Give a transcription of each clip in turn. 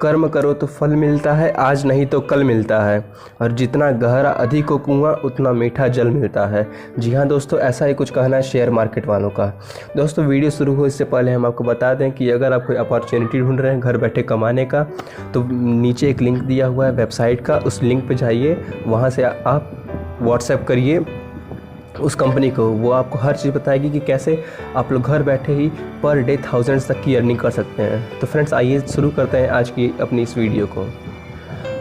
कर्म करो तो फल मिलता है, आज नहीं तो कल मिलता है। और जितना गहरा अधिक हो कुआं उतना मीठा जल मिलता है। जी हाँ दोस्तों, ऐसा ही कुछ कहना है शेयर मार्केट वालों का। दोस्तों वीडियो शुरू हो इससे पहले हम आपको बता दें कि अगर आप कोई अपॉर्चुनिटी ढूंढ रहे हैं घर बैठे कमाने का, तो नीचे एक लिंक दिया हुआ है वेबसाइट का, उस लिंक पर जाइए, वहाँ से आप व्हाट्सएप करिए उस कंपनी को। वो आपको हर चीज़ बताएगी कि कैसे आप लोग घर बैठे ही पर डे थाउजेंड्स तक की अर्निंग कर सकते हैं। तो फ्रेंड्स आइए शुरू करते हैं आज की अपनी इस वीडियो को।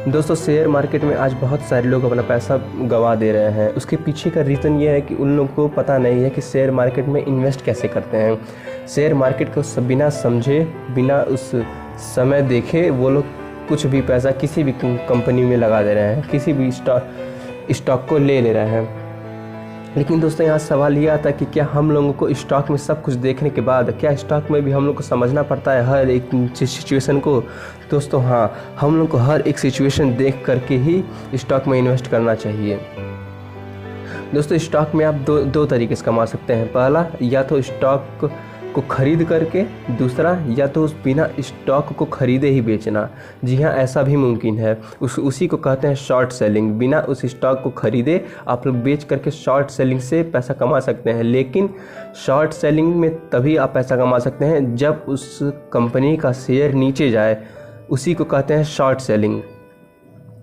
दोस्तों शेयर मार्केट में आज बहुत सारे लोग अपना पैसा गंवा दे रहे हैं। उसके पीछे का रीज़न ये है कि उन लोगों को पता नहीं है कि शेयर मार्केट में इन्वेस्ट कैसे करते हैं। शेयर मार्केट को बिना समझे, बिना उस समय देखे वो लोग कुछ भी पैसा किसी भी कंपनी में लगा दे रहे हैं, किसी भी स्टॉक को ले रहे हैं। लेकिन दोस्तों यहाँ सवाल ये आता है कि क्या हम लोगों को स्टॉक में सब कुछ देखने के बाद क्या स्टॉक में भी हम लोग को समझना पड़ता है हर एक सिचुएशन को? दोस्तों हाँ, हम लोग को हर एक सिचुएशन देख करके ही स्टॉक में इन्वेस्ट करना चाहिए। दोस्तों स्टॉक में आप दो तरीके से कमा सकते हैं। पहला, या तो स्टॉक को खरीद करके, दूसरा या तो उस बिना स्टॉक को खरीदे ही बेचना। जी हाँ, ऐसा भी मुमकिन है। उसी को कहते हैं शॉर्ट सेलिंग। बिना उस स्टॉक को खरीदे आप लोग बेच करके शॉर्ट सेलिंग से पैसा कमा सकते हैं। लेकिन शॉर्ट सेलिंग में तभी आप पैसा कमा सकते हैं जब उस कंपनी का शेयर नीचे जाए, उसी को कहते हैं शॉर्ट सेलिंग।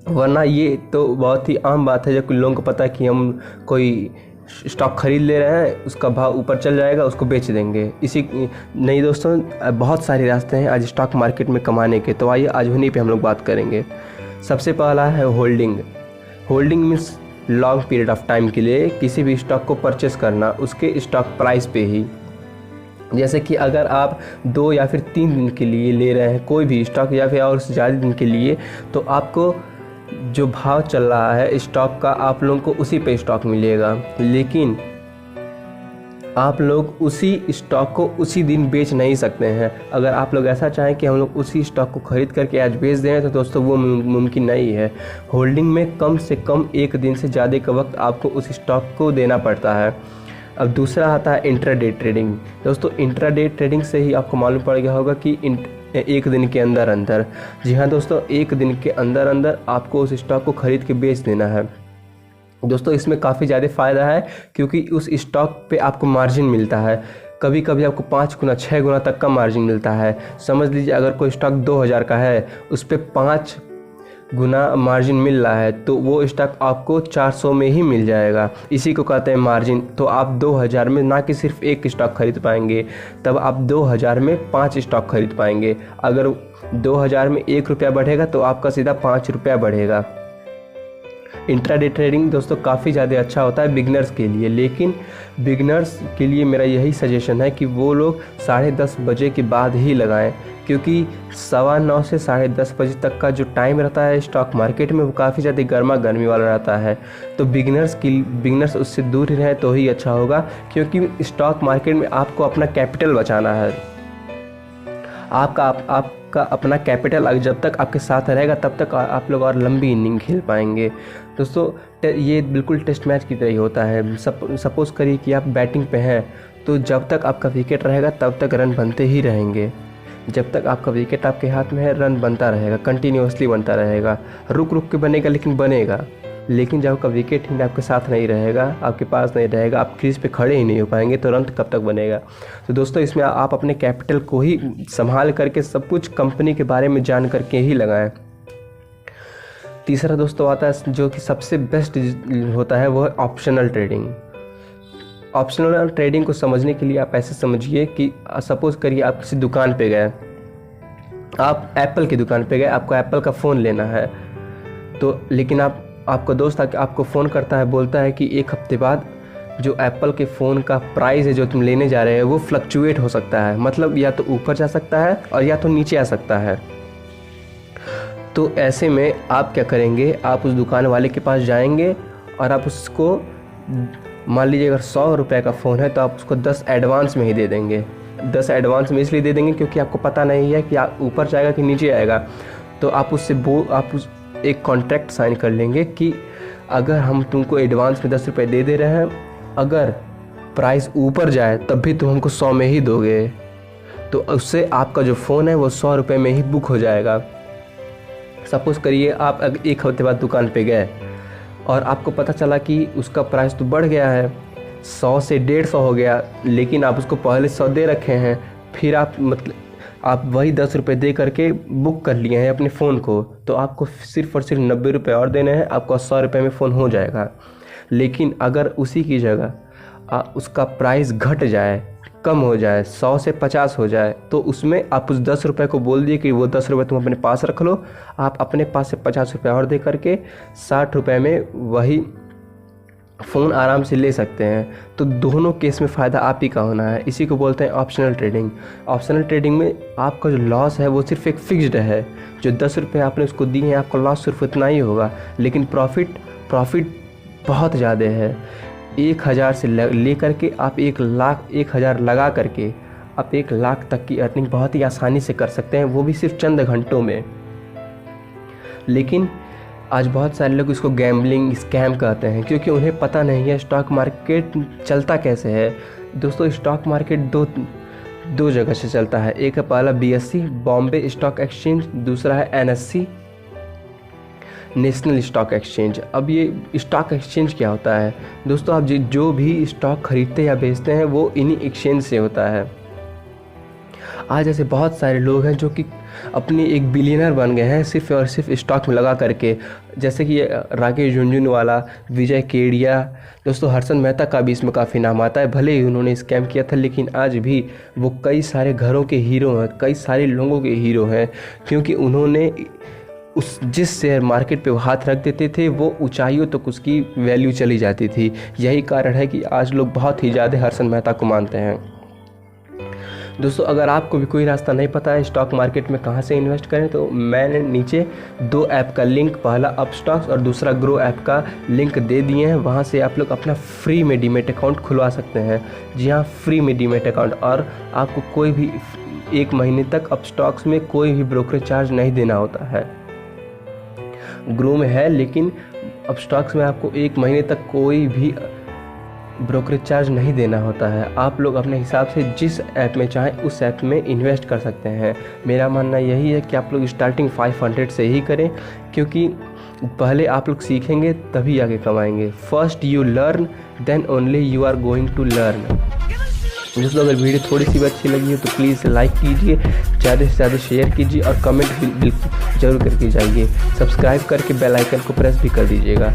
वरना ये तो बहुत ही आम बात है, जब कुछ लोगों को पता है कि हम कोई स्टॉक खरीद ले रहे हैं, उसका भाव ऊपर चल जाएगा, उसको बेच देंगे। नहीं दोस्तों, बहुत सारे रास्ते हैं आज स्टॉक मार्केट में कमाने के। तो आइए आज उन्हीं पे हम लोग बात करेंगे। सबसे पहला है holding. Holding means long period of time के लिए किसी भी स्टॉक को परचेस करना उसके स्टॉक प्राइस पे ही। जैसे कि अगर आप 2 या फिर 3 दिन के लिए ले रहे हैं कोई भी स्टॉक, या फिर और ज़्यादा दिन के लिए, तो आपको जो भाव चल रहा है स्टॉक का, आप लोगों को उसी पे स्टॉक मिलेगा। लेकिन आप लोग उसी स्टॉक को उसी दिन बेच नहीं सकते हैं। अगर आप लोग ऐसा चाहें कि हम लोग उसी स्टॉक को खरीद करके आज बेच दें, तो दोस्तों वो मुमकिन नहीं है। होल्डिंग में कम से कम 1 दिन से ज़्यादा का वक्त आपको उस स्टॉक को देना पड़ता है। अब दूसरा आता है इंट्राडे ट्रेडिंग। दोस्तों इंट्राडे ट्रेडिंग से ही आपको मालूम पड़ गया होगा कि 1 दिन के अंदर, जी हाँ दोस्तों, 1 दिन के अंदर आपको उस स्टॉक को खरीद के बेच देना है। दोस्तों इसमें काफ़ी ज़्यादा फ़ायदा है, क्योंकि उस स्टॉक पे आपको मार्जिन मिलता है। कभी कभी आपको 5 गुना 6 गुना तक का मार्जिन मिलता है। समझ लीजिए अगर कोई स्टॉक 2000 का है, उस पर 5 गुना मार्जिन मिल रहा है, तो वो स्टॉक आपको 400 में ही मिल जाएगा। इसी को कहते हैं मार्जिन। तो आप 2000 में ना कि सिर्फ 1 स्टॉक खरीद पाएंगे, तब आप 2000 में 5 स्टॉक खरीद पाएंगे। अगर 2000 में 1 रुपया बढ़ेगा तो आपका सीधा 5 रुपया बढ़ेगा। इंट्राडे ट्रेडिंग दोस्तों काफ़ी ज़्यादा अच्छा होता है बिगनर्स के लिए। लेकिन बिगनर्स के लिए मेरा यही सजेशन है कि वो लोग 10:30 बजे के बाद ही लगाएं, क्योंकि 9:15 से 10:30 बजे तक का जो टाइम रहता है स्टॉक मार्केट में, वो काफ़ी ज़्यादा गर्मा गर्मी वाला रहता है। तो बिगनर्स उससे दूर ही रहें तो ही अच्छा होगा, क्योंकि स्टॉक मार्केट में आपको अपना कैपिटल बचाना है। आपका अपना कैपिटल जब तक आपके साथ रहेगा तब तक आप लोग और लंबी इनिंग खेल पाएंगे। दोस्तों ये बिल्कुल टेस्ट मैच की तरह ही होता है। सपोज़ करिए कि आप बैटिंग पे हैं, तो जब तक आपका विकेट रहेगा तब तक रन बनते ही रहेंगे। जब तक आपका विकेट आपके हाथ में है, रन बनता रहेगा, कंटिन्यूसली बनता रहेगा। रुक रुक के बनेगा लेकिन बनेगा। लेकिन जब आपका विकेट ही आपके साथ नहीं रहेगा, आपके पास नहीं रहेगा, आप क्रीज पे खड़े ही नहीं हो पाएंगे, तो रन कब तक बनेगा? तो दोस्तों इसमें आप अपने कैपिटल को ही संभाल करके सब कुछ कंपनी के बारे में जान करके ही लगाएं। तीसरा दोस्तों आता है जो कि सबसे बेस्ट होता है, वो है ऑप्शनल ट्रेडिंग। ऑप्शनल ट्रेडिंग को समझने के लिए आप ऐसे समझिए कि सपोज़ करिए आप किसी दुकान पे गए, आप एप्पल की दुकान पे गए, आपको एप्पल का फ़ोन लेना है। तो लेकिन आपका दोस्त आके आपको फ़ोन करता है, बोलता है कि 1 हफ्ते बाद जो एप्पल के फ़ोन का प्राइस है जो तुम लेने जा रहे हो वो फ्लक्चुएट हो सकता है। मतलब या तो ऊपर जा सकता है और या तो नीचे आ सकता है। तो ऐसे में आप क्या करेंगे, आप उस दुकान वाले के पास जाएंगे और आप उसको, मान लीजिए अगर 100 रुपये का फ़ोन है तो आप उसको 10 एडवांस में ही दे देंगे। 10 एडवांस में इसलिए दे देंगे क्योंकि आपको पता नहीं है कि आप ऊपर जाएगा कि नीचे आएगा। तो आप एक कॉन्ट्रैक्ट साइन कर लेंगे कि अगर हम तुमको एडवांस में 10 रुपये दे रहे हैं, अगर प्राइस ऊपर जाए तब भी तुम हमको 100 में ही दोगे। तो उससे आपका जो फ़ोन है वो 100 रुपये में ही बुक हो जाएगा। सपोज़ करिए आप एक हफ्ते बाद दुकान पे गए और आपको पता चला कि उसका प्राइस तो बढ़ गया है, 100 से 150 हो गया, लेकिन आप उसको पहले 100 दे रखे हैं, फिर आप आप वही 10 रुपये दे करके बुक कर लिए हैं अपने फ़ोन को, तो आपको सिर्फ़ और सिर्फ 90 रुपये और देने हैं, आपका 100 रुपये में फ़ोन हो जाएगा। लेकिन अगर उसी की जगह उसका प्राइस घट जाए, कम हो जाए, 100 से 50 हो जाए, तो उसमें आप उस 10 रुपये को बोल दिए कि वो 10 रुपये तुम अपने पास रख लो, आप अपने पास से 50 रुपये और दे करके 60 रुपये में वही फ़ोन आराम से ले सकते हैं। तो दोनों केस में फ़ायदा आप ही का होना है। इसी को बोलते हैं ऑप्शनल ट्रेडिंग। ऑप्शनल ट्रेडिंग में आपका जो लॉस है वो सिर्फ एक फिक्स्ड है, जो 10 रुपये आपने उसको दिए हैं आपका लॉस सिर्फ उतना ही होगा, लेकिन प्रॉफिट बहुत ज़्यादा है। 1000 से ले करके आप 1000 लगा करके आप 1 लाख तक की अर्निंग बहुत ही आसानी से कर सकते हैं, वो भी सिर्फ चंद घंटों में। लेकिन आज बहुत सारे लोग इसको गैम्बलिंग स्कैम कहते हैं, क्योंकि उन्हें पता नहीं है स्टॉक मार्केट चलता कैसे है। दोस्तों, स्टॉक मार्केट दो जगह से चलता है। एक है पहला BSE बॉम्बे स्टॉक एक्सचेंज, दूसरा है NSE नेशनल स्टॉक एक्सचेंज। अब ये स्टॉक एक्सचेंज क्या होता है दोस्तों? आप जो भी स्टॉक खरीदते या बेचते हैं वो इन्हीं एक्सचेंज से होता है। आज ऐसे बहुत सारे लोग हैं जो कि अपनी एक बिलियनर बन गए हैं सिर्फ और सिर्फ स्टॉक में लगा करके, जैसे कि राकेश झुनझुनवाला, विजय केडिया, दोस्तों हर्षद मेहता का भी इसमें काफ़ी नाम आता है। भले ही उन्होंने स्कैम किया था, लेकिन आज भी वो कई सारे घरों के हीरो हैं, कई सारे लोगों के हीरो हैं, क्योंकि उन्होंने जिस शेयर मार्केट पे वो हाथ रख देते थे वो ऊंचाइयों तक उसकी वैल्यू चली जाती थी। यही कारण है कि आज लोग बहुत ही ज़्यादा हर्षद मेहता को मानते हैं। दोस्तों, अगर आपको भी कोई रास्ता नहीं पता है स्टॉक मार्केट में कहाँ से इन्वेस्ट करें, तो मैंने नीचे 2 ऐप का लिंक, पहला अपस्टॉक्स और दूसरा ग्रो ऐप का लिंक दे दिए हैं। वहाँ से आप लोग अपना फ्री में डीमैट अकाउंट खुलवा सकते हैं। जी हाँ, फ्री में डीमैट अकाउंट, और आपको कोई भी 1 महीने तक अपस्टॉक्स में कोई भी ब्रोकरेज चार्ज नहीं देना होता है। ग्रो में है, लेकिन अपस्टॉक्स में आपको 1 महीने तक कोई भी ब्रोकरेज चार्ज नहीं देना होता है। आप लोग अपने हिसाब से जिस ऐप में चाहें उस ऐप में इन्वेस्ट कर सकते हैं। मेरा मानना यही है कि आप लोग स्टार्टिंग 500 से ही करें, क्योंकि पहले आप लोग सीखेंगे तभी आगे कमाएंगे। First you learn, then only you are going to learn. दोस्तों, अगर वीडियो थोड़ी सी भी अच्छी लगी हो तो प्लीज़ लाइक कीजिए, ज़्यादा से ज़्यादा शेयर कीजिए और कमेंट बिल्कुल जरूर करके जाइए। सब्सक्राइब करके बेल आइकन को प्रेस भी कर दीजिएगा।